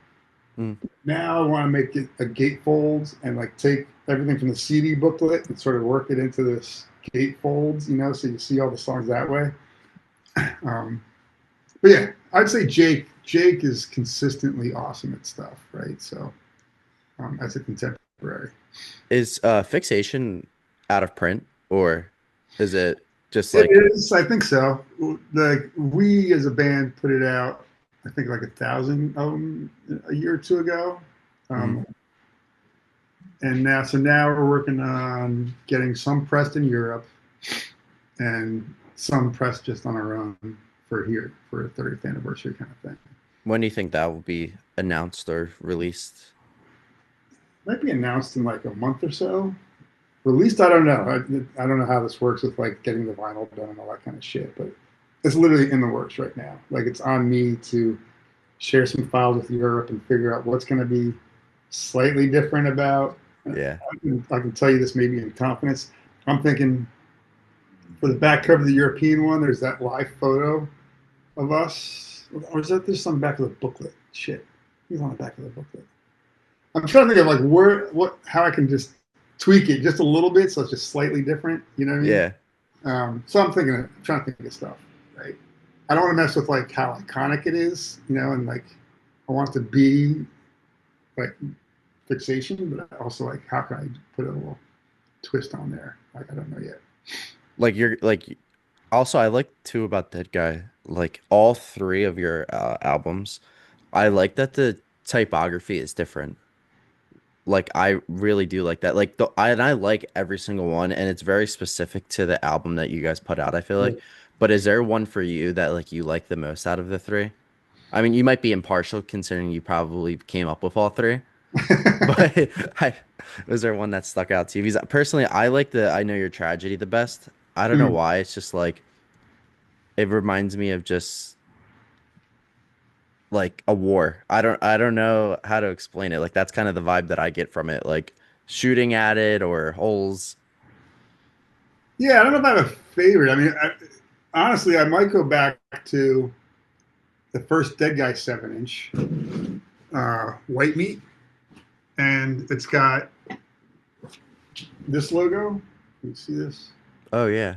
Mm, Now I want to make it a gatefolds and like take everything from the CD booklet and sort of work it into this gatefolds, so you see all the songs that way. Um, but yeah, I'd say Jake. Jake is consistently awesome at stuff, right? So as a contemporary, is fixation out of print or is it just it like is. I think so. Like we as a band put it out. I think like 1,000 of them a year or two ago. mhm. Um, and now we're working on getting some pressed in Europe and some pressed just on our own for here for a 30th anniversary kind of thing. When do you think that will be announced or released? Might be announced in like a month or so. Released, I don't know. I don't know how this works with like getting the vinyl done and all that kind of shit, but it's literally in the works right now. Like it's on me to share some files with Europe and figure out what's going to be slightly different about. Yeah. I can tell you this maybe in confidence. I'm thinking for the back cover of the European one, there's that live photo of us. Or is that there's some back of the booklet? Shit, he's on the back of the booklet. I'm trying to think of like how I can just tweak it just a little bit so it's just slightly different. You know what I mean? Yeah. So I'm trying to think of stuff, right? I don't want to mess with like how iconic it is, and like I want it to be like Fixation, but also like how can I put a little twist on there? Like I don't know yet. Like you're like also I like too about Deadguy, like all three of your albums. I like that the typography is different. Like I really do like that. Like I like every single one and it's very specific to the album that you guys put out, I feel like. But is there one for you that like you like the most out of the three? I mean, you might be impartial considering you probably came up with all three. But I was there one that stuck out to you? Because personally, I like the I Know Your Tragedy the best. I don't know Mm. why. It's just like it reminds me of just like a war. I don't know how to explain it. Like that's kind of the vibe that I get from it. Like shooting at it or holes. Yeah, I don't know if I have a favorite. I mean, honestly, I might go back to the first Deadguy 7 inch white meat, and it's got this logo. Can you see this? Oh yeah.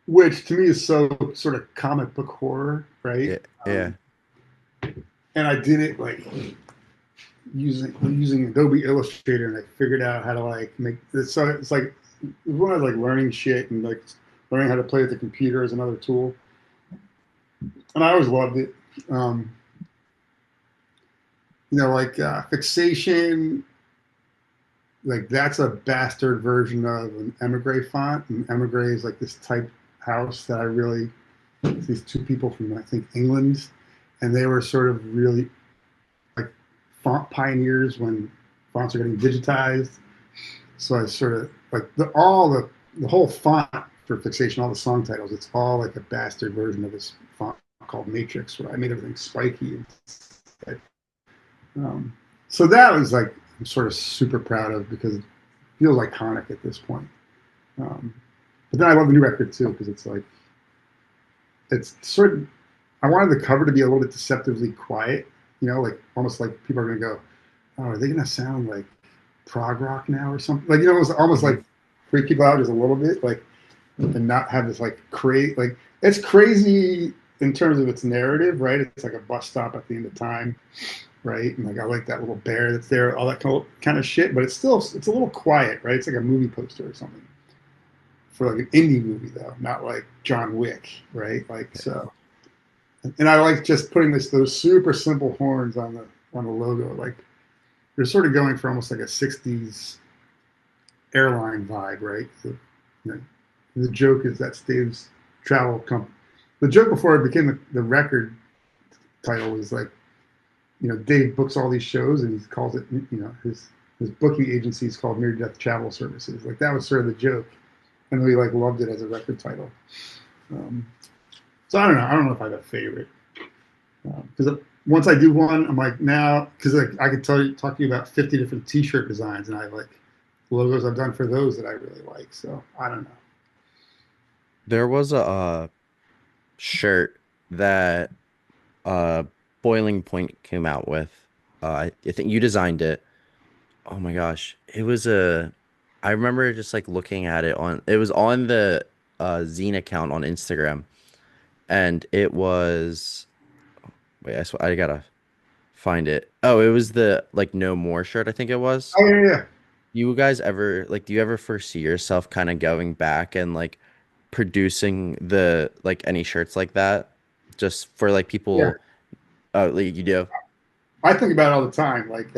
Which to me is so sort of comic book horror, right? Yeah. Yeah. And I did it like using Adobe Illustrator, and I figured out how to like make this. So it's like one of like learning shit and like learning how to play with the computer as another tool. And I always loved it. Um, like fixation, like that's a bastard version of an emigre font, and emigre is like this type house that I really these two people from I think England, and they were sort of really like font pioneers when fonts are getting digitized. So I sort of like the whole font for fixation, all the song titles, it's all like a bastard version of this font called Matrix, where I made everything spiky. Um, so that was like I'm sort of super proud of because it feels iconic at this point. Um, but then I love the new record too because it's like it's sort of I wanted the cover to be a little bit deceptively quiet, like almost like people are gonna go, oh, are they gonna sound like prog rock now or something? Like it was almost Hmm. like freak people out just a little bit, like and not have this like like it's crazy in terms of its narrative, right? It's like a bus stop at the end of time, right? And like I like that little bear that's there, all that kind of shit. But it's a little quiet, right? It's like a movie poster or something for like an indie movie though, not like John Wick, right? Like so. And I like just putting those super simple horns on the logo. Like they're sort of going for almost like a '60s airline vibe, right? The joke is that Dave's travel company. The joke before it became the record title was like, Dave books all these shows and he calls it, his booking agency is called Near Death Travel Services. Like that was sort of the joke, and we like loved it as a record title. Um, so I don't know. I don't know if I have a favorite because once I do one, I'm like now because like I could talk to you about 50 different T-shirt designs, and I have like logos I've done for those that I really like. So I don't know. There was a shirt that uh Boiling Point came out with. I think you designed it. Oh my gosh. It was a I remember just like looking at it on it was on the Zine account on Instagram and it was wait, I gotta find it. Oh, it was the like No More shirt, I think it was. Oh yeah, yeah, You guys ever like do you ever foresee yourself kind of going back and like producing the like any shirts like that just for like yeah. people oh like you do? I think about it all the time. Like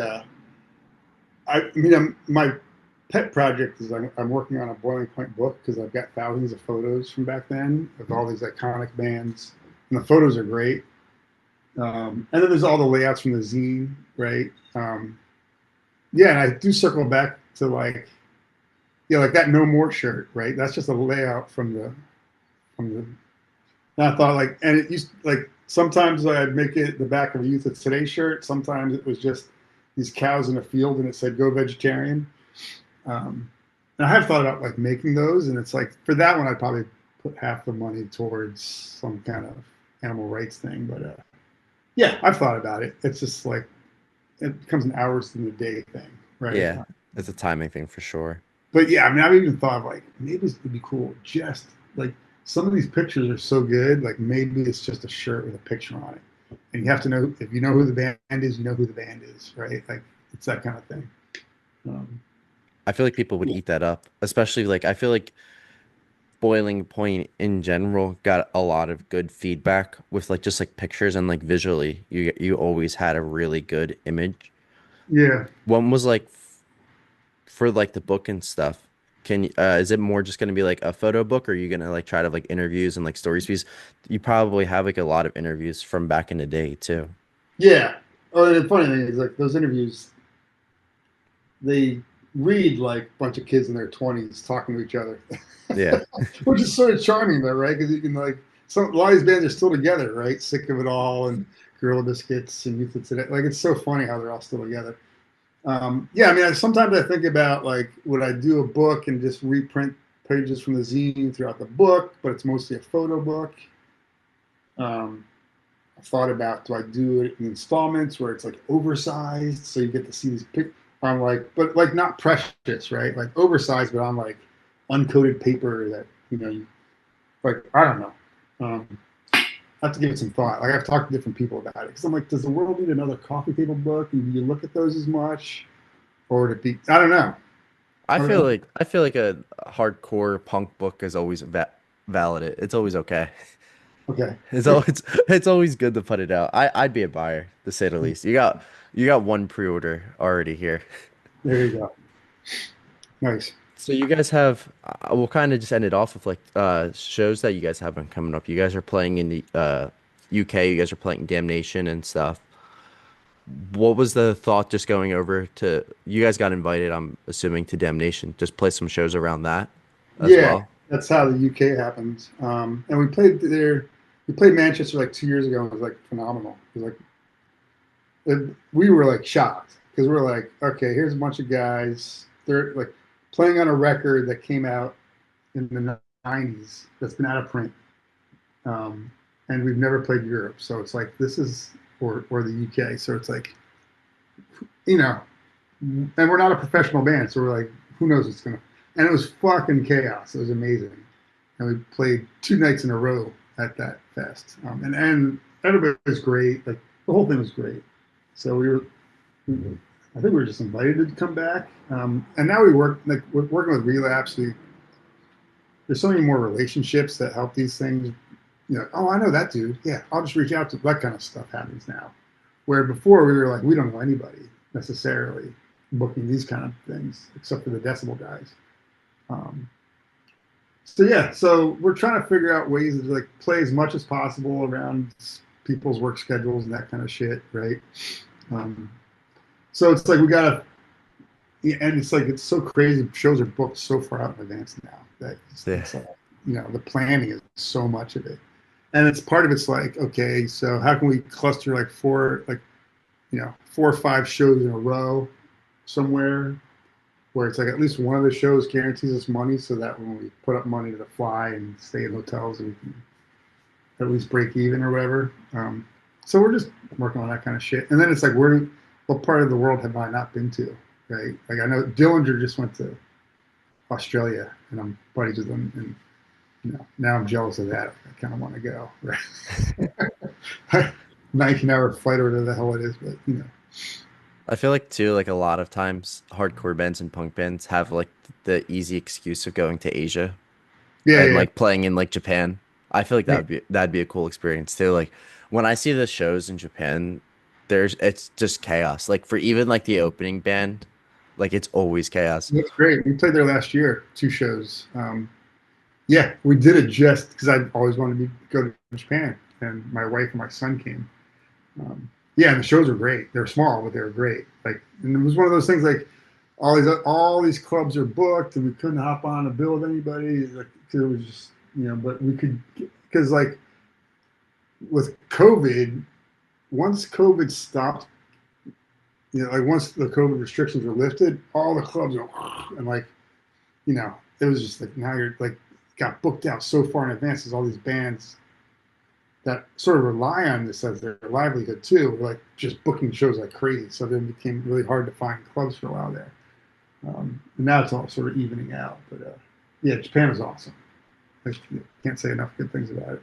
my pet project is I'm working on a Boiling Point book because I've got thousands of photos from back then of all these iconic bands, and the photos are great. And then there's all the layouts from the zine, right? Yeah, and I do circle back to like, yeah, like that No More shirt, right? That's just a layout from the. And I thought like, and it used like sometimes I'd make it the back of a Youth of Today shirt. Sometimes it was just these cows in a field and it said "Go Vegetarian." Um, and I have thought about like making those, and it's like for that one, I'd probably put half the money towards some kind of animal rights thing. But yeah, I've thought about it. It's just like it becomes an hours in the day thing, right? Yeah, it's a timing thing for sure. But yeah, I mean, I've even thought of like maybe it would be cool just like some of these pictures are so good, like maybe it's just a shirt with a picture on it, and you have to know if you know who the band is, you know who the band is, right? Like it's that kind of thing. Um, I feel like people would eat that up, especially like I feel like Boiling Point in general got a lot of good feedback with like just like pictures and like visually. You always had a really good image. yeah, One was like for like the book and stuff. Is it more just gonna be like a photo book or are you gonna like try to like interviews and like stories? Because you probably have like a lot of interviews from back in the day too. yeah. Oh, and the funny thing is, like those interviews, they read like a bunch of kids in their 20s talking to each other, Yeah. which is sort of charming, though, right? Because you can like a lot of these bands are still together, right? Sick of It All and Gorilla Biscuits and Youth of Today. Like it's so funny how they're all still together. Yeah, I mean, sometimes I think about like, would I do a book and just reprint pages from the zine throughout the book, but it's mostly a photo book. Um, I thought about, do I do it in installments where it's like oversized so you get to see these pic on like, but like not precious, right? Like oversized, but on like uncoated paper that, like, I don't know. I have to give it some thought. Like I've talked to different people about it because I'm like, does the world need another coffee table book? And do you look at those as much? Or would it be, I don't know. I I don't feel know. like I feel like a hardcore punk book is always valid. It's always okay. Okay. It's always good to put it out. I'd be a buyer, to say the least. You got one pre-order already here. There you go. Nice. So you guys have we'll kind of just end it off with like shows that you guys have been coming up. You guys are playing in the UK. You guys are playing Damnation and stuff. What was the thought just going over to you guys got invited, I'm assuming, to Damnation. Just play some shows around that as Yeah, well. that's how the UK happens. And we played there. We played Manchester like 2 years ago, and it was like phenomenal. It was like we were like shocked because we're like, okay, here's a bunch of guys. They're like playing on a record that came out in the '90s that's been out of print, and we've never played Europe, so it's like this is or the UK, so it's like you know, and we're not a professional band, so we're like, who knows what's gonna. And it was fucking chaos. It was amazing, and we played 2 nights in a row at that fest, and everybody was great. Like the whole thing was great. So I think we were just invited to come back, and now we work like we're working with Relapse. There's so many more relationships that help these things. Oh, I know that dude. Yeah, I'll just reach out to that kind of stuff happens now. Where before we were like, we don't know anybody necessarily booking these kind of things except for the decibel guys. Um, so yeah, so we're trying to figure out ways to like play as much as possible around people's work schedules and that kind of shit, right? Um, so it's like we gotta, yeah, and it's like it's so crazy. Shows are booked so far out in advance now that Yeah. it's like the planning is so much of it, and it's part of it's like, okay, so how can we cluster like four or five shows in a row somewhere where it's like at least one of the shows guarantees us money so that when we put up money to fly and stay in hotels, we can at least break even or whatever. So we're just working on that kind of shit. And then it's like, what part of the world have I not been to? Right? Like I know Dillinger just went to Australia, and I'm buddies with him, and now I'm jealous of that. I kind of want to go. Right? 19-hour flight or whatever the hell it is, but I feel like too, like a lot of times hardcore bands and punk bands have like the easy excuse of going to Asia yeah, and yeah, like playing in like Japan. I feel like yeah. that'd be a cool experience too. Like when I see the shows in Japan, it's just chaos. Like for even like the opening band, like it's always chaos. That's great. We played there last year, 2 shows. Yeah, we did it just because I always wanted to go to Japan, and my wife and my son came. Yeah, and the shows were great. They're small, but they were great. Like, and it was one of those things like all these clubs are booked, and we couldn't hop on a bill with anybody. Like, 'cause it was just but we could because like with COVID, once COVID stopped, like once the COVID restrictions were lifted, all the clubs were and like it was just like now you're like got booked out so far in advance. There's all these bands that sort of rely on this as their livelihood too, like just booking shows like crazy. So then it became really hard to find clubs for a while there. And now it's all sort of evening out. But yeah, Japan is awesome. I can't say enough good things about it.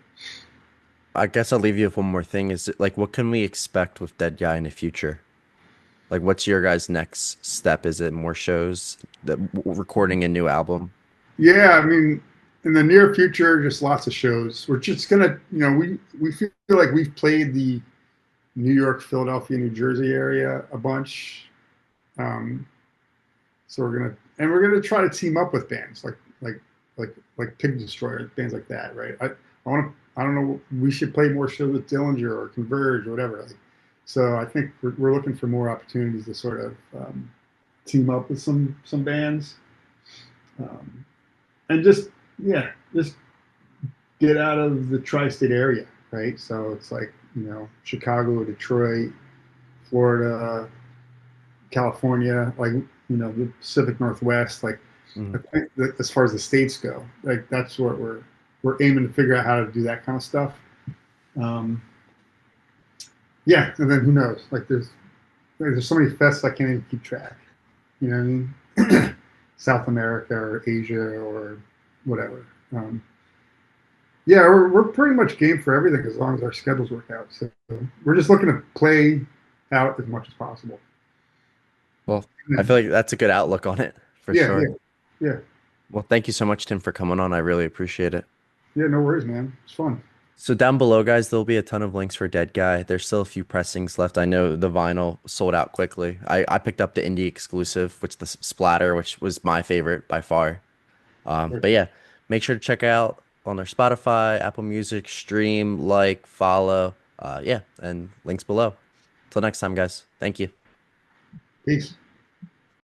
I guess I'll leave you with one more thing. Is it like what can we expect with Dead Guy in the future? Like what's your guys' next step? Is it more shows, recording a new album? Yeah, I mean, in the near future, just lots of shows. We're just gonna, we feel like we've played the New York, Philadelphia, New Jersey area a bunch. Um, So we're gonna try to team up with bands like Pig Destroyer, bands like that, right? I don't know. We should play more shows with Dillinger or Converge or whatever. Like, So I think we're looking for more opportunities to sort of team up with some bands, um, and just yeah, just get out of the tri-state area, right? So it's like Chicago, Detroit, Florida, California, like the Pacific Northwest, like I Mhm. think that as far as the states go, like that's what we're aiming to figure out how to do that kind of stuff. Um, yeah, and then who knows? Like there's so many fests I can't even keep track. You know what I mean? South America or Asia or whatever. Yeah, we're pretty much game for everything as long as our schedules work out. So we're just looking to play out as much as possible. Well, I Yeah, feel like that's a good outlook on it for yeah, sure. yeah. Well, thank you so much, Tim, for coming on. I really appreciate it. Yeah, no worries, man. It's fun. So down below, guys, there'll be a ton of links for Deadguy. There's still a few pressings left. I know the vinyl sold out quickly. I picked up the indie exclusive, which the Splatter, which was my favorite by far. But yeah, make sure to check out on their Spotify, Apple Music, stream, like, follow. Yeah, and links below. Till next time, guys. Thank you. Peace.